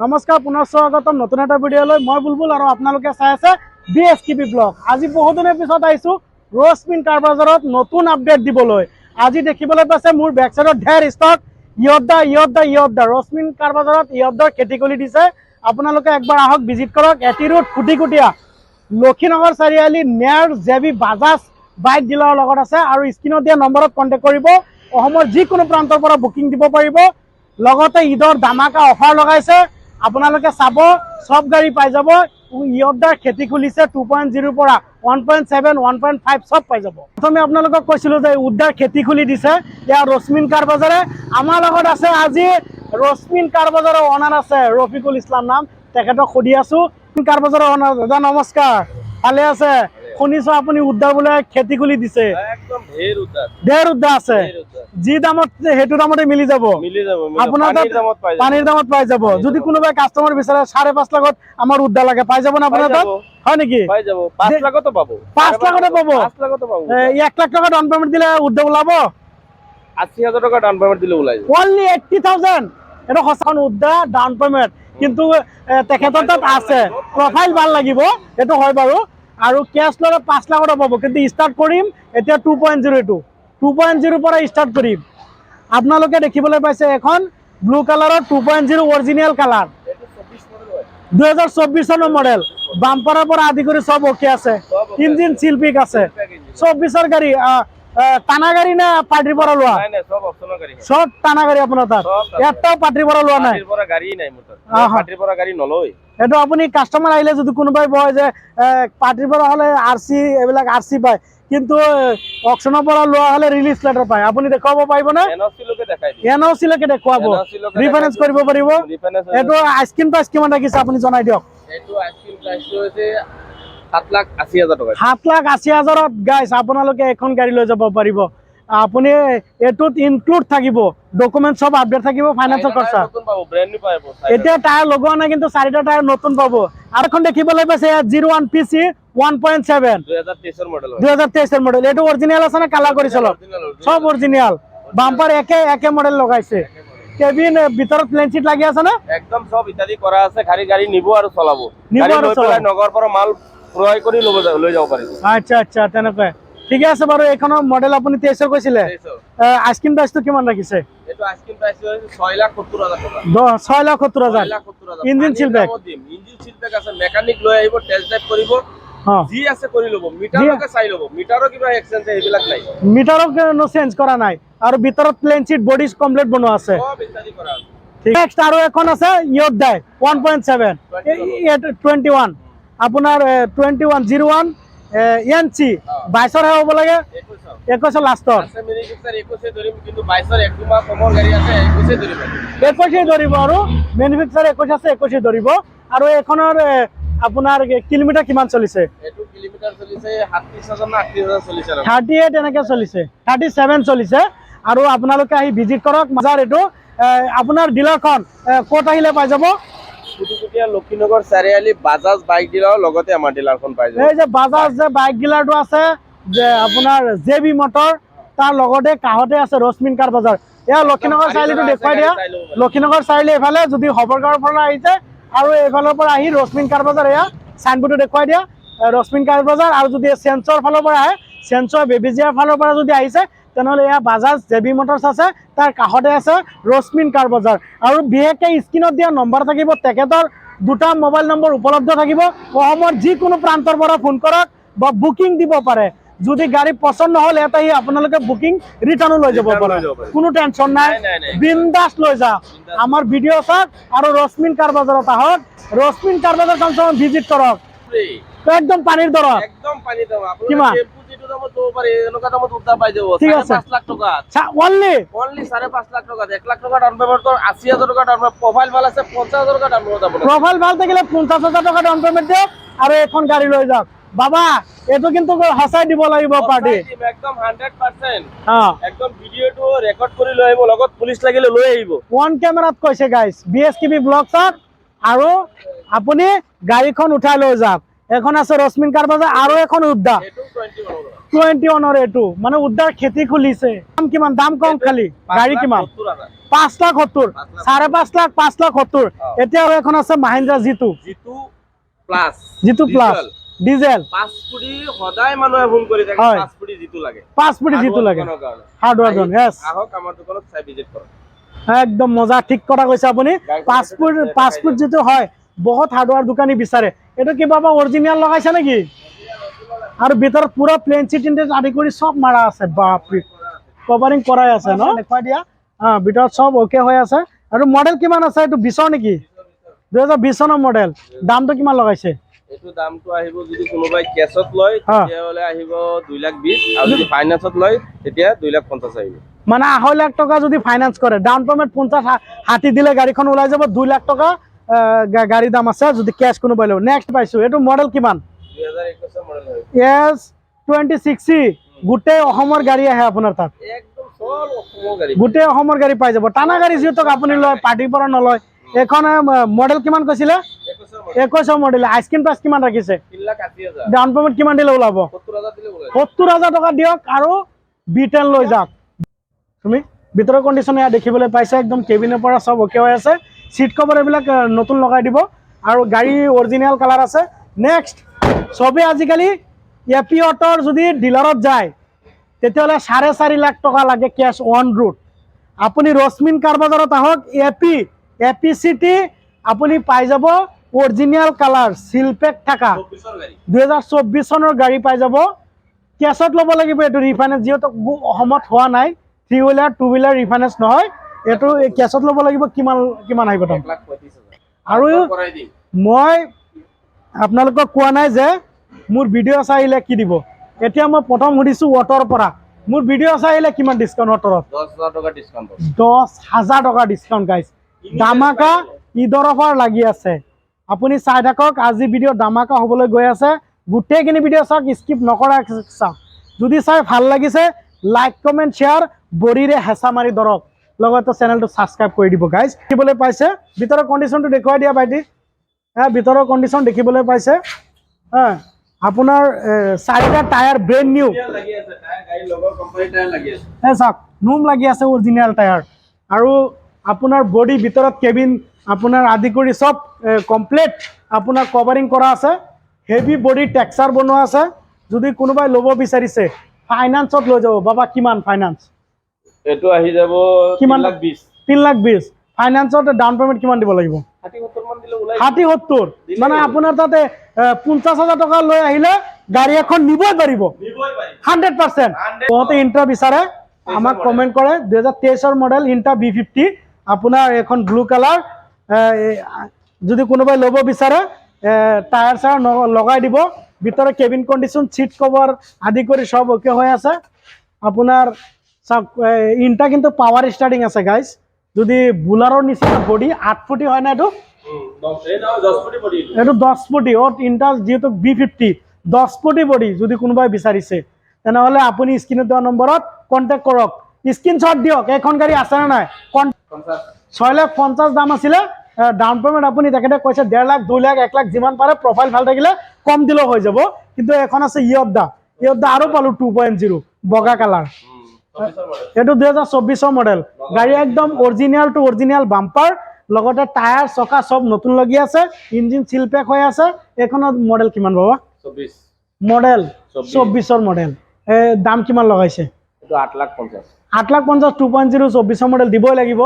নমস্কাৰ পুনৰ স্বাগতম নতুন এটা ভিডিঅ'লৈ মই বুলবুল আৰু আপোনালোকে চাই আছে বিএছটিভি ব্লগ। আজি বহুদিনৰ পিছত আহিছো ৰ'জমিন কাৰ বজাৰত নতুন আপডেট দিবলৈ। আজি দেখিবলৈ পাইছে মোৰ বেক সাইডত ঢেৰ ষ্টক ইয়দা ৰ'জমিন কাৰ বজাৰত ইয়দাৰ খেতি কৰি দিছে। আপোনালোকে একবাৰ আহক, ভিজিট কৰক। এটি ৰোড খুটিকুটীয়া লক্ষীনগৰ চাৰিআলি নেয়াৰ জেবি বাজাজ বাইক ডিলাৰৰ লগত আছে আৰু স্ক্ৰীনত দিয়া নম্বৰত কণ্টেক্ট কৰিব। অসমৰ যিকোনো প্ৰান্তৰ পৰা বুকিং দিব পাৰিব। লগতে ঈদৰ ধামাকা অফাৰ লগাইছে। আপোনালোকে চাব, সব গাড়ী পাই যাব। ইয়দাৰ খেতি খুলিছে 2.0 পৰা 1.7 1.5 সব পাই যাব। প্ৰথমে আপোনালোকক কৈছিলো যে উদ্দাৰ খেতি খুলি দিছে ইয়াৰ ৰ'জমিন কাৰ বজাৰে। আমাৰ লগত আছে আজি ৰ'জমিন কাৰ বজাৰৰ অনাৰ আছে ৰফিকুল ইছলাম নাম, তেখেতক সুধি আছো। কাৰ বজাৰৰ অনাৰ দাদা নমস্কাৰ, ভালে আছে? শুনিছো আপুনি উদ্দাৰ বোলে খেতি খুলি দিছে। একদম ঢেৰ উদ্দা আছে, যি দামত সেইটো দামতে মিলি যাব। আপোনাৰ পানীৰ দামত পাই যাব। যদি কোনোবাই কাষ্টমাৰ বিচাৰে 5.5 লাখত আমাৰ উদ্দা লাগে, পাই যাব না আপোনাৰ তাত? হয় নেকি? পাই যাব, 5 লাখতো পাব। 5 লাখতে পাব। 5 লাখতো পাব। 1 লাখ টাকা ডাউন পেমেন্ট দিলে উদ্দা ওলাব। 80,000 টাকা ডাউন পেমেন্ট দিলে ওলাই যাব। অনলি 80,000। এটা সঁচাখন উদ্দা ডাউন পেমেন্ট, কিন্তু তেখেতৰ তাত আছে। প্ৰফাইল ভাল লাগিব, সেইটো হয় বাৰু। আৰু কেছ ল'লে 5 লাখতে পাব, কিন্তু ষ্টাৰ্ট কৰিম এতিয়া 2.0 পৰা ষ্টাৰ্ট কৰিম। আপোনালোকে দেখিবলৈ পাইছে এখন ব্লু কালাৰৰ 2.0 অৰিজিনেল কালাৰ, 2024 চনৰ মডেল। বাম্পাৰৰ পৰা আদি কৰি সব ওকে আছে, ইঞ্জিন চিলপিক আছে। 24ৰ গাড়ী, টানা গাড়ী না পাৰ্টিৰ পৰা লোৱা? নাই নাই, সব অপচনৰ গাড়ী। সব টানা গাড়ী আপোনাৰ তাত? এটাও পাৰ্টিৰ পৰা লোৱা নাই? পাৰ্টিৰ পৰা গাড়ী নাই মোৰ তাত। পাৰ্টিৰ পৰা গাড়ী নলয়। এইটো আপুনি কাষ্টমাৰ আহিলে যদি কোনোবাই কয় যে পাৰ্টিৰ পৰা হ'লে আৰচি, এইবিলাক আৰচি পায়, কিন্তু অকশ্যনৰ পৰা লোৱা হ'লে ৰিলিজ লেটাৰ পায়। আপুনি দেখুৱাব পাৰিবনে? এনঅ'চি লৈকে দেখাই দিম। এনঅ'চি লৈকে দেখুৱাব, ৰিফাৰেন্স কৰিব পাৰিব। এইটো আইচক্ৰীম প্ৰাইচ কিমান ৰাখিছে আপুনি জনাই দিয়ক। এইটো আইচক্ৰীম প্ৰাইচটো হৈছে 7,80,000 টকা। 7,80,000ত গাইছ আপোনালোকে এখন গাড়ী লৈ যাব পাৰিব। আপুনি এইটোত ইনক্লুড থাকিব, ডকুমেণ্ট সব আপডেট থাকিব, ফাইনেন্সৰ খৰচা। নতুন পাব, ব্ৰ্যান্ড নিউ পাব। এতিয়া টায়াৰ লগোৱা নাই, কিন্তু 4টা টায়াৰ নতুন পাব। আৰু এখন দেখিবলৈ পাইছে 01 PC 1.7 2023 মডেল হয়। 2023 মডেল। এইটো অৰিজিনেল আছে না কালাৰ কৰিছে? সব অৰিজিনেল। বাম্পাৰ একে মডেল লগাইছে। কেবিন ভিতৰত প্লেন চিট লাগি আছে না? একদম সব ইত্যাদি কৰা আছে। গাড়ী নিব আৰু চলাব। গাড়ী লৈ পেলাই নগৰ পৰা মাল ক্ৰয় কৰি লৈ যাব পাৰিব। আচ্ছা তেনেকৈ ঠিকে আছে বাৰু। এইখনৰ মডেল আপুনি 23 কৈছিলে। আইচক্ৰীম প্ৰাইচটো কিমান ৰাখিছে? এইটো আইচক্ৰীম প্ৰাইচ হৈছে 6,70,000 টকা। 6,70,000। ইঞ্জিন চিলপেক? ইঞ্জিন চিলপেক আছে। মেকানিক লৈ আহিব, টেষ্ট ড্ৰাইভ কৰিব, যি আছে কৰি ল'ব। মিটাৰকে চাই ল'ব। মিটাৰৰ কিবা এক্সচেঞ্জ এইবিলাক নাই। মিটাৰক নো চেঞ্জ কৰা নাই। আৰু ভিতৰত প্লেন চিট, বডি কমপ্লিট বনোৱা আছে। সব ইত্যাদি কৰা আছে। নেক্সট আৰু এখন আছে ইয়দাই 1.7 21, আপোনাৰ 2101 এনচি 22ৰ হ'ব লাগে। 21 লাষ্টৰ আছে মেনুফেকচাৰ 21 ধৰিম, কিন্তু 22ৰ 1-2 মাহ কমৰ গাড়ী আছে, 21 ধৰিম। 21 ধৰিব আৰু মেনুফেকচাৰ 21 আছে, 21 ধৰিব। আৰু এইখনৰ আপোনাৰ কিলোমিটাৰ কিমান চলিছে? এইটো কিলোমিটাৰ চলিছে 37,000 না 38,000 চলিছে। 38 এনেকে চলিছে, 37 চলিছে। আৰু আপোনালোকে আহি ভিজিট কৰক মাজাৰ। এইটো আপোনাৰ ডিলাৰখন ক'ত আহিলে পাই যাব? খুটিকুটীয়া লক্ষীনগৰ চাৰিআলি বাজাজ বাইক ডিলাৰৰ লগতে আমাৰ ডিলাৰখন পাই যাব। এই যে বাজাজ যে বাইক ডিলাৰটো আছে, যে আপোনাৰ জেবি মটৰ, তাৰ লগতে কাষতে আছে ৰ'জমিন কাৰ বজাৰ। এয়া লক্ষীনগৰ চাৰিআলিটো দেখুৱাই দিয়া। লক্ষীনগৰ চাৰিআলি এইফালে যদি হবৰগাঁৱৰ পৰা আহিছে, আৰু এইফালৰ পৰা আহি ৰ'জমিন কাৰ বজাৰ, এয়া চাইনবোৰ্ডটো দেখুৱাই দিয়া ৰ'জমিন কাৰ বজাৰ। আৰু যদি চেঞ্চৰ ফালৰ পৰা আহে, চেঞ্চৰ বেবেজিয়াৰ ফালৰ পৰা যদি আহিছে, তেনেহ'লে এয়া বাজাজ জেবি মটৰ্ছ আছে, তাৰ কাষতে আছে ৰ'জমিন কাৰ বজাৰ। আৰু বিশেষকৈ স্ক্ৰীনত দিয়া নম্বৰ থাকিব, তেখেতৰ 2টা মোবাইল নম্বৰ উপলব্ধ থাকিব। অসমৰ যিকোনো প্ৰান্তৰ পৰা ফোন কৰক বা বুকিং দিব পাৰে। যদি গাড়ী পচন্দ নহ'ল, ইয়াত আহি আপোনালোকে বুকিং ৰিটাৰ্ণো লৈ যাব পাৰে। কোনো টেনশ্যন নাই, বিন্দাছ লৈ যাওক। আমাৰ ভিডিঅ' চাওক আৰু ৰ'জমিন কাৰ বজাৰত আহক। ৰ'জমিন কাৰ বজাৰ কমচে ভিজিট কৰক। একদম পানীৰ দৰত, একদম পানীৰ দাম। কিমান? যিটো দামত ল'ব পাৰে, এনেকুৱা দামত উদ্ধাৰ পাই যাব। ঠিক আছে, 5 লাখ টকা অনলি 5.5 লাখ টকা। 1 লাখ টকা ডাউন পেমেন্ট, 80,000 টকা ডাউন পেমেন্ট। প্ৰফাইল ভাল আছে, 50,000 টকা ডাউন পেমেন্ট। প্ৰফাইল ভাল থাকিলে 50,000 টকা ডাউন পেমেন্ট দিয়ক আৰু এখন গাড়ী লৈ যাওক। বাবা এইটো কিন্তু সঁচাই দিব লাগিব পাৰ্টি, একদম 100%। একদম ভিডিঅ'টো ৰেকৰ্ড কৰি লৈ আহিব, লগত পুলিচ লাগিলে লৈ আহিব। ওৱান কেমেৰাত কৈছে গাইছ। বিএছটিভি ব্লগ চাওক আৰু আপুনি গাড়ীখন উঠাই লৈ যাওক। এখন আছে ৰ'জমিন কাৰ বজাৰ আৰু এখন উদ্দা S21 এইটো মানে উদ্ধাৰ খেতি খুলিছে। দাম কিমান? দাম কম খালি। গাড়ী কিমান? 5,70,000, 5.5 লাখ, 5,70,000। এতিয়া আৰু এখন আছে মাহিন্দ্ৰা জিতু প্লাছ ডিজেল। 5 কোটি সদায় মানুহে ফোন কৰি থাকে, 5 কোটি জিতু লাগে, 5 কোটি জিতু লাগে হাৰ্ডৱেৰ জন। ইয়েছ, আহক আমাৰ দোকানত চাই ভিজিট কৰক। একদম মজা, ঠিক কথা কৈছে আপুনি। 5 ফুট যিটো হয় বহুত হাৰ্ডৱেৰ দোকানী বিচাৰে। এইটো কিবা অৰিজিনেল লগাইছে নেকি? আৰু ভিতৰত পুৰা প্লেন চিট আদি কৰি চব মাৰা আছে। বাপৰে, কভাৰিং কৰাই আছে ন? দেখুৱাই দিয়া। ভিতৰত চব অ'কে হৈ আছে। আৰু মডেল কিমান আছে? এইটো 20 নেকি? 2020 চনৰ মডেল। দামটো কিমান লগাইছে? এইটো দামটো আহিব যদি কোনোবাই কেছত লয় তেতিয়াহ'লে আহিব 2,20,000, আৰু যদি ফাইনান্সত লয় তেতিয়া 2,50,000 আহিব। মানে 2.5 লাখ টকা যদি ফাইনান্স কৰে, ডাউন পেমেন্ট 50-60 দিলে গাড়ীখন ওলাই যাব। 2 লাখ টকা গাড়ীৰ দাম আছে যদি কেছ কোনোবাই লয়। নেক্সট পাইছো, এইটো মডেল কিমান? 2021 মডেল হয়। S2060। গোটেই অসমৰ গাড়ী আহে আপোনাৰ তাত, একদম সব অসমৰ গাড়ী, গোটেই অসমৰ গাড়ী পাই যাব। টানা গাড়ী যিহেতু আপুনি লয়, পাৰ্টিৰ পৰা নলয়। এখন মডেল কিমান কৈছিলে? 21 মডেল। আইস্কিন প্ৰাইচ কিমান ৰাখিছে? 3,80,000। ডাউন পেমেন্ট কিমান দিলে ওলাব? 70,000 দিলে ওলাই। 70,000 টকা দিয়ক আৰু B10 লৈ যাওক। তুমি ভিতৰৰ কণ্ডিশ্যন এয়া দেখিবলৈ পাইছা। একদম কেবিনৰ পৰা চব অ'কে হৈ আছে। চিট কভাৰ এইবিলাক নতুন লগাই দিব। আৰু গাড়ী অৰিজিনেল কালাৰ আছে। নেক্সট, চবেই আজিকালি এপি অটোৰ যদি ডিলাৰত যায় তেতিয়াহ'লে 4.5 লাখ টকা লাগে কেছ অন ৰোড। আপুনি ৰশ্মিন কাৰ বাজাৰত আহক, এপি চিটি আপুনি পাই যাব অৰিজিনেল কালাৰ চিলপেক থকা 2024 চনৰ গাড়ী পাই যাব। কেছত ল'ব লাগিব। এইটো ৰিফাইনেন্স যিহেতু অসমত হোৱা নাই, 3 হুইলাৰ 2 হুইলাৰ ৰিফাইনেন্স নহয়। এইটো কেছত ল'ব লাগিব। কিমান আহিব দাম? 1,35,000। আৰু মই আপোনালোকক কোৱা নাই যে মোৰ ভিডিঅ' চাই আহিলে কি দিব। এতিয়া মই প্ৰথম সুধিছোঁ অটোৰ পৰা, মোৰ ভিডিঅ' চাই আহিলে কিমান ডিছকাউণ্ট? অটোৰত 10,000 টকা ডিছকাউণ্ট। 10,000 টকা ডিছকাউণ্ট গাইছ। দামাকা ঈদৰ অফাৰ লাগি আছে। আপুনি চাই থাকক, আজি ভিডিঅ' দামাকা হ'বলৈ গৈ আছে। গোটেইখিনি ভিডিঅ' চাওক, স্কিপ নকৰা চাওক। যদি চাই ভাল লাগিছে লাইক কমেণ্ট শ্বেয়াৰ বৰিৰে হেঁচা মাৰি ধৰক। লগতে চেনেলটো ছাবস্ক্ৰাইব কৰি দিব গাইজ। দেখিবলৈ পাইছে ভিতৰৰ কণ্ডিশ্যনটো দেখুৱাই দিয়া ভাইটি। ভিতৰৰ কণ্ডিশ্যন দেখিবলৈ পাইছে। আপোনাৰ 4টা টায়াৰ ব্ৰেণ্ড নিউ চাওক, নোম লাগি আছে অৰিজিনেল টায়াৰ। আৰু আপোনাৰ বডি ভিতৰত কেবিন আপোনাৰ আদি কৰি চব কমপ্লিট আপোনাৰ কভাৰিং কৰা আছে। হেভি বডি টেক্সাৰ বনোৱা আছে। যদি কোনোবাই ল'ব বিচাৰিছে ফাইনেন্সত লৈ যাব। বাবা কিমান ফাইনেন্স? এইটো আহি যাব কিমান? 3,20,000। 3,20,000। ফাইনেন্সত ডাউন পেমেন্ট কিমান দিব লাগিব? 60-70 মান দিলে ওলাই। 60-70 মানে আপোনাৰ তাতে 50,000 টকা লৈ আহিলে গাড়ী এখন নিবই পাৰিব 100%। বহুতে ইণ্ট্ৰা বিচাৰে, আমাক কমেণ্ট কৰে। 2023 মডেল ইণ্ট্ৰা B50 আপোনাৰ এখন ব্লু কালাৰ। যদি কোনোবাই ল'ব বিচাৰে টায়াৰ চায়াৰ লগাই দিব। ভিতৰত কেবিন কণ্ডিশ্যন, চিট কভাৰ আদি কৰি সব অ'কে হৈ আছে। আপোনাৰ চাওক, ইণ্ট্ৰা কিন্তু পাৱাৰ ষ্টাৰ্টিং আছে গাইজ। যদি বুলাৰৰ নিচিনা বডি 8 ফুটি হয় না, এইটো 10 ফুটি। ইণ্ট্ৰা যিহেতু B50 10 ফুটি বডি। যদি কোনোবাই বিচাৰিছে তেনেহ'লে আপুনি স্ক্ৰীনত দিয়া নম্বৰত কণ্টেক্ট কৰক, স্ক্ৰীনশ্বট দিয়ক। এইখন গাড়ী আছেনে নাই? 6,50,000 দাম আছিলে। ডাউন পেমেণ্ট আপুনি তেখেতে কৈছে 1.5 লাখ 2 লাখ 1 লাখ যিমান পাৰে, প্ৰফাইল ভাল থাকিলে কম দিলেও হৈ যাব। কিন্তু এখন আছে ইয়দ্দা আৰু পালোঁ 2.0 বগা কালাৰ। এইটো 2024 মডেল গাড়ী। একদম অৰিজিনেল টু অৰিজিনেল বাম্পাৰ, লগতে টায়াৰ চকা চব নতুন লাগি আছে। ইঞ্জিন চিল পেক হৈ আছে। এইখনৰ মডেল কিমান বাবা? 24 মডেল। 24 মডেল। দাম কিমান লগাইছে? এইটো 8,50,000। 8,50,000 2.0 24 মডেল দিবই লাগিব।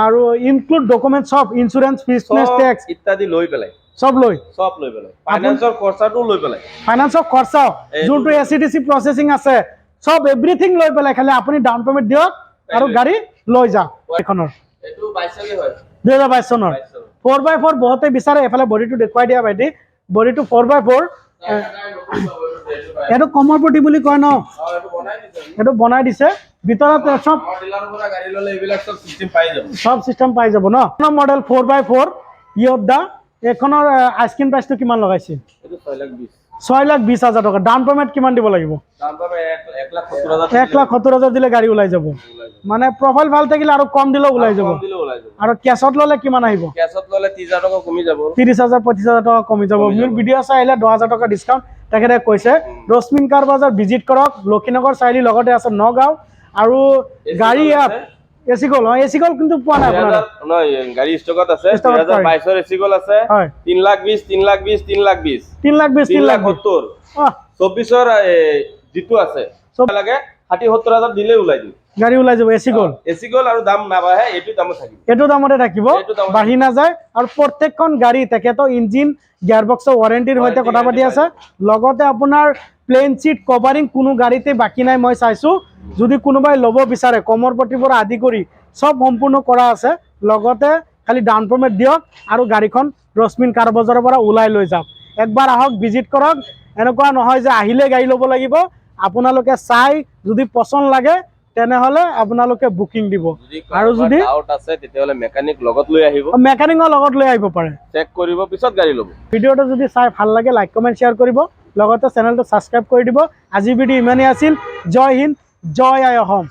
আৰু ইনক্লুড ডকুমেণ্ট চব, ইঞ্চুৰেঞ্চ, ফিটনেছ টেক্স ইত্যাদি লৈ পেলাই চব লৈ পেলাই ফাইনান্সৰ খৰচাটো লৈ পেলাই, ফাইনান্সৰ খৰচা যোনটো ACDC প্ৰচেছিং আছে চব এভৰিথিং লৈ পেলাই খালি আপুনি ডাউন পেমেণ্ট দিয়ক আৰু গাড়ী লৈ যাওক। এইখনৰ এইটো 22 হয়, 2022 চনৰ 4x4 বহুতে বিচাৰে। এফালে বডিটো দেখুৱাই দিয়া ভাইটি। বডিটো 4x4। এইটো কমৰ বডি বুলি কয় ন? এইটো বনাই দিছে। ভিতৰত চব গাড়ী ল'লে এইবিলাক চব চিষ্টেম পাই যাব, সব চিষ্টেম পাই যাব ন? Model 4x4 ইয়দ্দা। এইখনৰ আইস্কিন প্ৰাইচটো কিমান লগাইছে? এইটো 6,20,000। 6,20,000 টকা। ডাউন পেমেণ্ট কিমান দিব লাগিব? দাম পাবে 1,70,000। 1,70,000 দিলে গাড়ী ওলাই যাব। মানে প্ৰফাইল ভাল থাকিলে আৰু কম দিলেও ওলাই যাব। আৰু কেছত ল'লে কিমান আহিব? কেছত ল'লে 30,000 টকা কমি যাব। 30,000 25,000 টকা কমি যাব। মোৰ ভিডিঅ' চাই আহিলে 10,000 টকা ডিছকাউণ্ট। তেখেতে কৈছে ৰশ্মিন কাৰ বাজাৰ ভিজিট কৰক লক্ষীনগৰ চাৰিআলি লগতে আছে নগাঁও আৰু গাড়ী ইয়াত এচি গল এচি গল কিন্তু পোৱা নাই আপোনাৰ নহয় গাড়ী ষ্টকত আছে ষ্টকত 2022 ৰ এচি গল আছে হয় 3,20,000 3,20,000 24 ৰ জিতু আছে চব লাগে 60,000 দিলে ওলাই দিম গাড়ী ওলাই যাব এচি গল আৰু দাম নাবাঢ়ে এইটো দামত থাকিব এইটো দামতে থাকিব বাঢ়ি নাযায় আৰু প্ৰত্যেকখন গাড়ী তেখেতৰ ইঞ্জিন গিয়াৰবক্সৰ ৱাৰেণ্টিৰ সৈতে কথা পাতি আছে লগতে আপোনাৰ প্লেন চিট কভাৰিং কোনো গাড়ীতে বাকী নাই মই চাইছো যদি কোনোবাই ল'ব বিচাৰে কমৰ পট্টিৰ আদি কৰি সব সম্পূৰ্ণ কৰা আছে লগতে খালি ডাউন পেমেণ্ট দিয়ক আৰু গাড়ীখন ৰশ্মিন কাৰ বজাৰৰ পৰা ওলাই লৈ যাওক একবাৰ আহক ভিজিট কৰক এনেকুৱা নহয় যে আহিলে গাড়ী ল'ব লাগিব আপোনালোকে চাই যদি পছন্দ লাগে তেনেহলে আপোনালোকে বুকিং দিব আৰু যদি ডাউট আছে তেতিয়াহলে মেকানিক লগত লৈ আহিব মেকানিকৰ লগত লৈ আহিব পাৰে চেক কৰিব পিছত গাড়ী ল'ব ভিডিঅটো যদি চাই ভাল লাগে লাইক কমেন্ট শেয়াৰ কৰিব লগতে চেনেলটো সাবস্ক্ৰাইব কৰি দিব আজি ভিডিঅ ইমানেই আছিল জয় হিন্দ জয় আই অসম